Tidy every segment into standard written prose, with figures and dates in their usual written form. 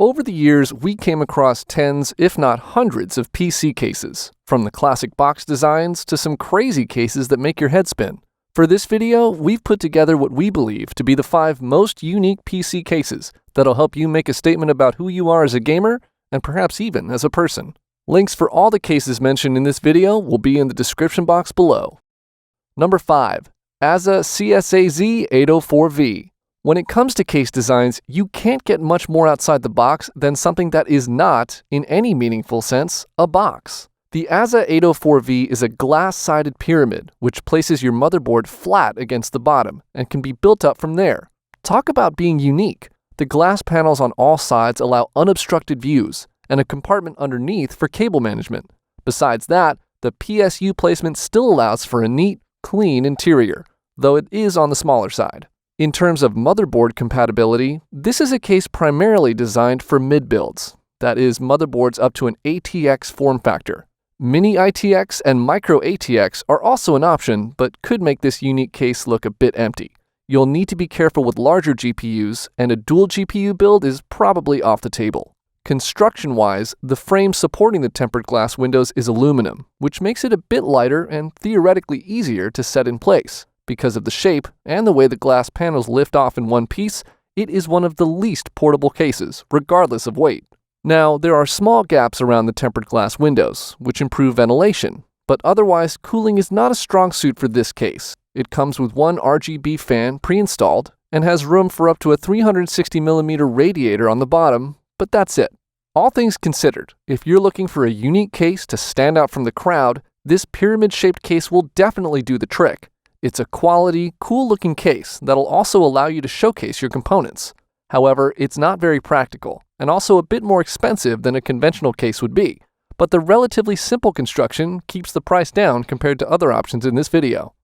Over the years, we came across tens, if not hundreds, of PC cases, from the classic box designs to some crazy cases that make your head spin. For this video, we've put together what we believe to be the 5 most unique PC cases that'll help you make a statement about who you are as a gamer, and perhaps even as a person. Links for all the cases mentioned in this video will be in the description box below. Number 5. AZA CSAZ804V. When it comes to case designs, you can't get much more outside the box than something that is not, in any meaningful sense, a box. The AZA 804V is a glass-sided pyramid which places your motherboard flat against the bottom and can be built up from there. Talk about being unique. The glass panels on all sides allow unobstructed views and a compartment underneath for cable management. Besides that, the PSU placement still allows for a neat, clean interior, though it is on the smaller side. In terms of motherboard compatibility, this is a case primarily designed for mid-builds, that is, motherboards up to an ATX form factor. Mini ITX and micro ATX are also an option, but could make this unique case look a bit empty. You'll need to be careful with larger GPUs, and a dual GPU build is probably off the table. Construction-wise, the frame supporting the tempered glass windows is aluminum, which makes it a bit lighter and theoretically easier to set in place. Because of the shape and the way the glass panels lift off in one piece, it is one of the least portable cases, regardless of weight. Now, there are small gaps around the tempered glass windows, which improve ventilation, but otherwise cooling is not a strong suit for this case. It comes with one RGB fan pre-installed and has room for up to a 360mm radiator on the bottom, but that's it. All things considered, if you're looking for a unique case to stand out from the crowd, this pyramid-shaped case will definitely do the trick. It's a quality, cool-looking case that'll also allow you to showcase your components. However, it's not very practical, and also a bit more expensive than a conventional case would be, but the relatively simple construction keeps the price down compared to other options in this video.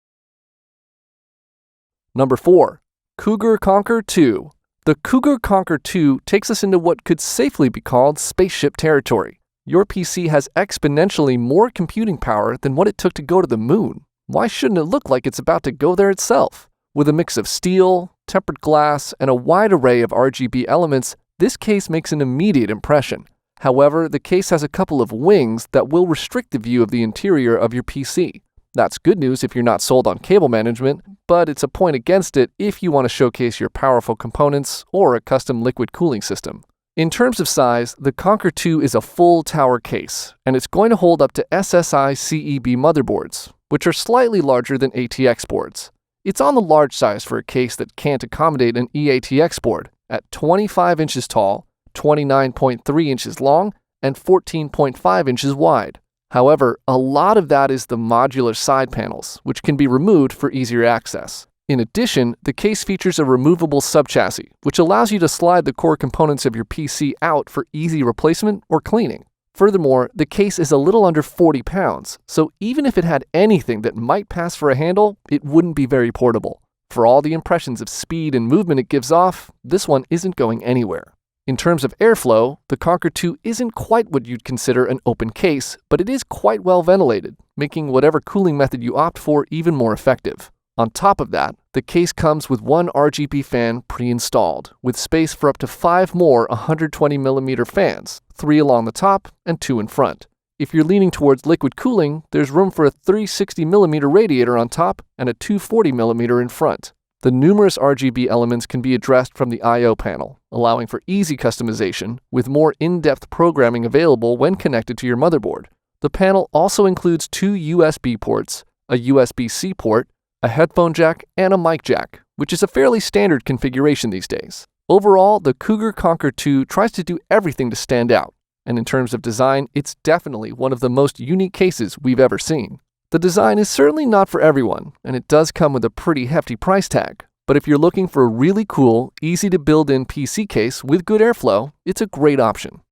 Number 4. Cougar Conquer 2. The Cougar Conquer 2 takes us into what could safely be called spaceship territory. Your PC has exponentially more computing power than what it took to go to the moon. Why shouldn't it look like it's about to go there itself? With a mix of steel, tempered glass, and a wide array of RGB elements, this case makes an immediate impression. However, the case has a couple of wings that will restrict the view of the interior of your PC. That's good news if you're not sold on cable management, but it's a point against it if you want to showcase your powerful components or a custom liquid cooling system. In terms of size, the Conquer 2 is a full tower case, and it's going to hold up to SSI CEB motherboards, which are slightly larger than ATX boards. It's on the large size for a case that can't accommodate an eATX board at 25 inches tall, 29.3 inches long, and 14.5 inches wide. However, a lot of that is the modular side panels, which can be removed for easier access. In addition, the case features a removable subchassis, which allows you to slide the core components of your PC out for easy replacement or cleaning. Furthermore, the case is a little under 40 pounds, so even if it had anything that might pass for a handle, it wouldn't be very portable. For all the impressions of speed and movement it gives off, this one isn't going anywhere. In terms of airflow, the Conquer 2 isn't quite what you'd consider an open case, but it is quite well ventilated, making whatever cooling method you opt for even more effective. On top of that, the case comes with one RGB fan pre-installed, with space for up to 5 more 120mm fans, 3 along the top and 2 in front. If you're leaning towards liquid cooling, there's room for a 360mm radiator on top and a 240mm in front. The numerous RGB elements can be addressed from the I/O panel, allowing for easy customization, with more in-depth programming available when connected to your motherboard. The panel also includes 2 USB ports, a USB-C port, a headphone jack, and a mic jack, which is a fairly standard configuration these days. Overall, the Cougar Conquer 2 tries to do everything to stand out, and in terms of design, it's definitely one of the most unique cases we've ever seen. The design is certainly not for everyone, and it does come with a pretty hefty price tag, but if you're looking for a really cool, easy to build in PC case with good airflow, it's a great option.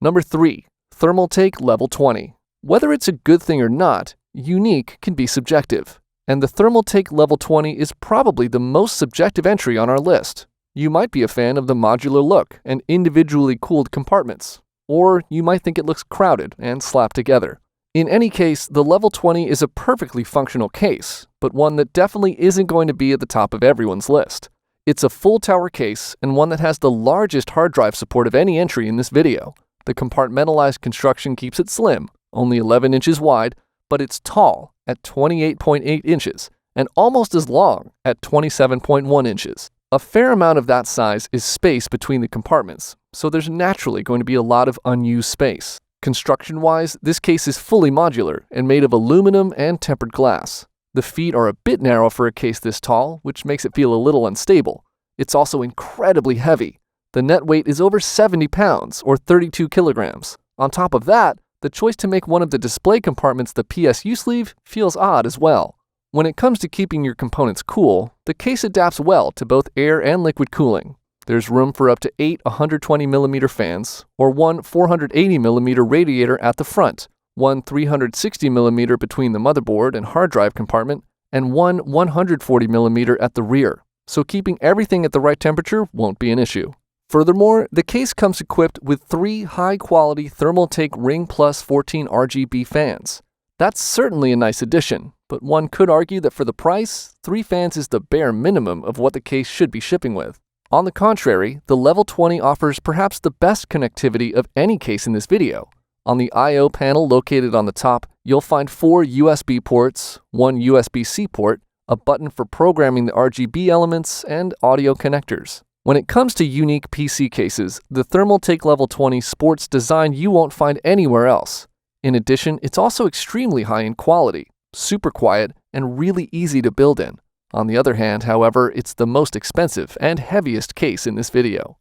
Number 3. Thermaltake Level 20. Whether it's a good thing or not, unique can be subjective. And the Thermaltake Level 20 is probably the most subjective entry on our list. You might be a fan of the modular look and individually cooled compartments, or you might think it looks crowded and slapped together. In any case, the Level 20 is a perfectly functional case, but one that definitely isn't going to be at the top of everyone's list. It's a full tower case and one that has the largest hard drive support of any entry in this video. The compartmentalized construction keeps it slim, only 11 inches wide, but it's tall at 28.8 inches and almost as long at 27.1 inches. A fair amount of that size is space between the compartments, so there's naturally going to be a lot of unused space. Construction-wise, this case is fully modular and made of aluminum and tempered glass. The feet are a bit narrow for a case this tall, which makes it feel a little unstable. It's also incredibly heavy. The net weight is over 70 pounds, or 32 kilograms. On top of that, the choice to make one of the display compartments the PSU sleeve feels odd as well. When it comes to keeping your components cool, the case adapts well to both air and liquid cooling. There's room for up to 8 120mm fans, or one 480mm radiator at the front, one 360mm between the motherboard and hard drive compartment, and one 140mm at the rear, so keeping everything at the right temperature won't be an issue. Furthermore, the case comes equipped with 3 high-quality Thermaltake Ring Plus 14 RGB fans. That's certainly a nice addition, but one could argue that for the price, 3 fans is the bare minimum of what the case should be shipping with. On the contrary, the Level 20 offers perhaps the best connectivity of any case in this video. On the I/O panel located on the top, you'll find 4 USB ports, 1 USB-C port, a button for programming the RGB elements, and audio connectors. When it comes to unique PC cases, the Thermaltake Level 20 sports design you won't find anywhere else. In addition, it's also extremely high in quality, super quiet, and really easy to build in. On the other hand, however, it's the most expensive and heaviest case in this video.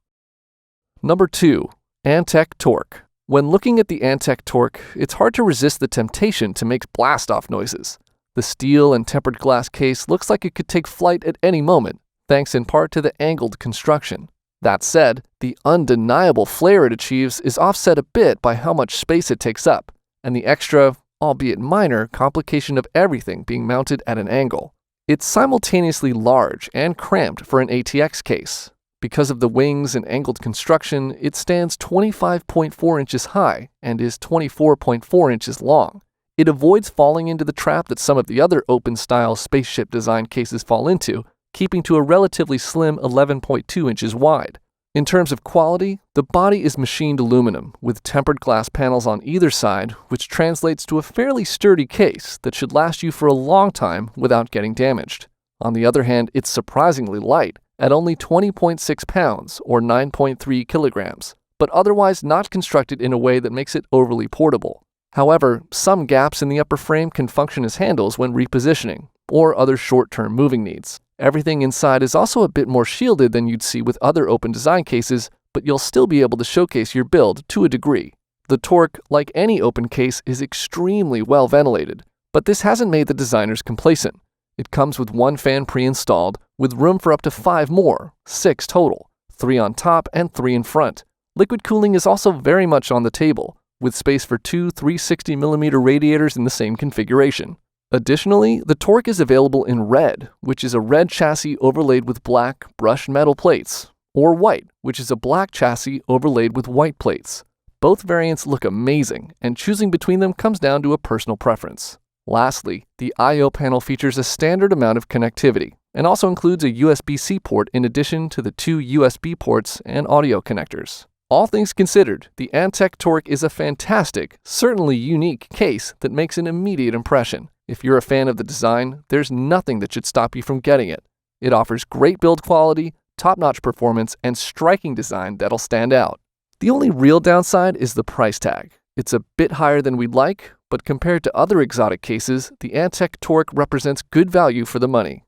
Number 2. Antec Torque. When looking at the Antec Torque, it's hard to resist the temptation to make blast-off noises. The steel and tempered glass case looks like it could take flight at any moment, thanks in part to the angled construction. That said, the undeniable flair it achieves is offset a bit by how much space it takes up, and the extra, albeit minor, complication of everything being mounted at an angle. It's simultaneously large and cramped for an ATX case. Because of the wings and angled construction, it stands 25.4 inches high and is 24.4 inches long. It avoids falling into the trap that some of the other open-style spaceship design cases fall into, keeping to a relatively slim 11.2 inches wide. In terms of quality, the body is machined aluminum with tempered glass panels on either side, which translates to a fairly sturdy case that should last you for a long time without getting damaged. On the other hand, it's surprisingly light, at only 20.6 pounds or 9.3 kilograms, but otherwise not constructed in a way that makes it overly portable. However, some gaps in the upper frame can function as handles when repositioning, or other short-term moving needs. Everything inside is also a bit more shielded than you'd see with other open design cases, but you'll still be able to showcase your build to a degree. The Torque, like any open case, is extremely well ventilated, but this hasn't made the designers complacent. It comes with 1 fan pre-installed, with room for up to 5 more, 6 total, 3 on top and 3 in front. Liquid cooling is also very much on the table, with space for 2 360mm radiators in the same configuration. Additionally, the Torque is available in red, which is a red chassis overlaid with black brushed metal plates, or white, which is a black chassis overlaid with white plates. Both variants look amazing, and choosing between them comes down to a personal preference. Lastly, the I/O panel features a standard amount of connectivity, and also includes a USB-C port in addition to the 2 USB ports and audio connectors. All things considered, the Antec Torque is a fantastic, certainly unique case that makes an immediate impression. If you're a fan of the design, there's nothing that should stop you from getting it. It offers great build quality, top-notch performance, and striking design that'll stand out. The only real downside is the price tag. It's a bit higher than we'd like, but compared to other exotic cases, the Antec Torque represents good value for the money.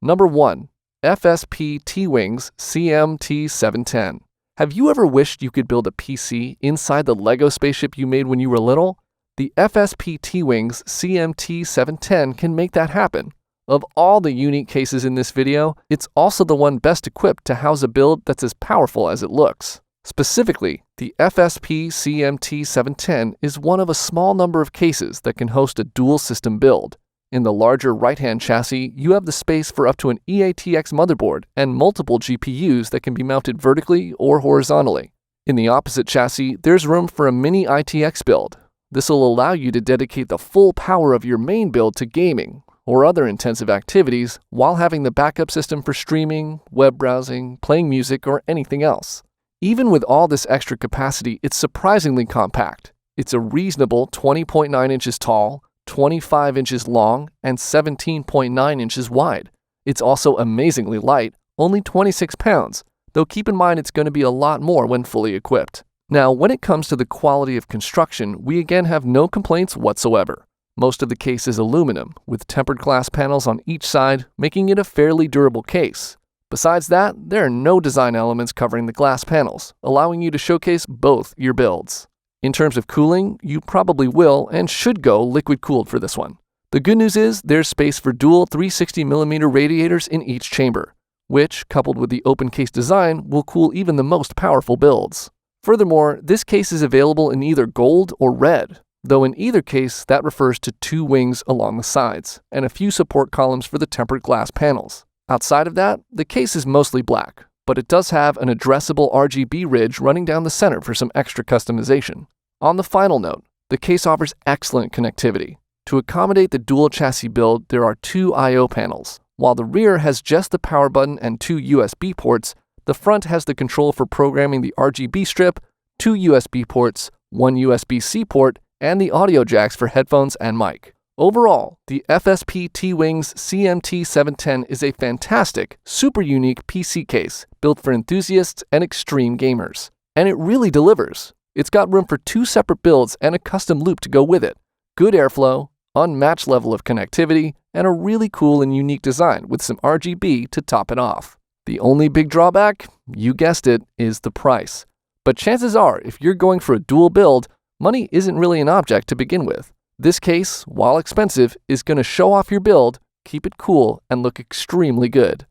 Number 1. FSP T-Wings CMT 710. Have you ever wished you could build a PC inside the Lego spaceship you made when you were little? The FSP T-Wings CMT 710 can make that happen. Of all the unique cases in this video, it's also the one best equipped to house a build that's as powerful as it looks. Specifically, the FSP CMT 710 is one of a small number of cases that can host a dual system build. In the larger right-hand chassis, you have the space for up to an EATX motherboard and multiple GPUs that can be mounted vertically or horizontally. In the opposite chassis, there's room for a mini ITX build. This will allow you to dedicate the full power of your main build to gaming, or other intensive activities while having the backup system for streaming, web browsing, playing music, or anything else. Even with all this extra capacity, it's surprisingly compact. It's a reasonable 20.9 inches tall, 25 inches long, and 17.9 inches wide. It's also amazingly light, only 26 pounds, though keep in mind it's going to be a lot more when fully equipped. Now, when it comes to the quality of construction, we again have no complaints whatsoever. Most of the case is aluminum, with tempered glass panels on each side, making it a fairly durable case. Besides that, there are no design elements covering the glass panels, allowing you to showcase both your builds. In terms of cooling, you probably will and should go liquid-cooled for this one. The good news is there's space for dual 360mm radiators in each chamber, which, coupled with the open case design, will cool even the most powerful builds. Furthermore, this case is available in either gold or red, though in either case that refers to 2 wings along the sides, and a few support columns for the tempered glass panels. Outside of that, the case is mostly black, but it does have an addressable RGB ridge running down the center for some extra customization. On the final note, the case offers excellent connectivity. To accommodate the dual chassis build, there are 2 I/O panels. While the rear has just the power button and 2 USB ports, the front has the control for programming the RGB strip, 2 USB ports, 1 USB-C port, and the audio jacks for headphones and mic. Overall, the FSP T-Wings CMT 710 is a fantastic, super unique PC case built for enthusiasts and extreme gamers. And it really delivers. It's got room for 2 separate builds and a custom loop to go with it, good airflow, unmatched level of connectivity, and a really cool and unique design with some RGB to top it off. The only big drawback, you guessed it, is the price. But chances are, if you're going for a dual build, money isn't really an object to begin with. This case, while expensive, is going to show off your build, keep it cool, and look extremely good.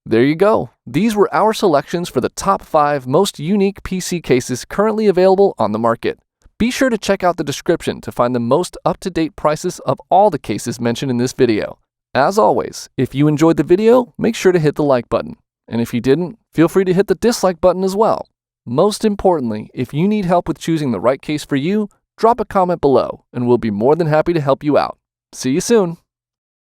There you go. These were our selections for the top 5 most unique PC cases currently available on the market. Be sure to check out the description to find the most up-to-date prices of all the cases mentioned in this video. As always, if you enjoyed the video, make sure to hit the like button. And if you didn't, feel free to hit the dislike button as well. Most importantly, if you need help with choosing the right case for you, drop a comment below, and we'll be more than happy to help you out. See you soon!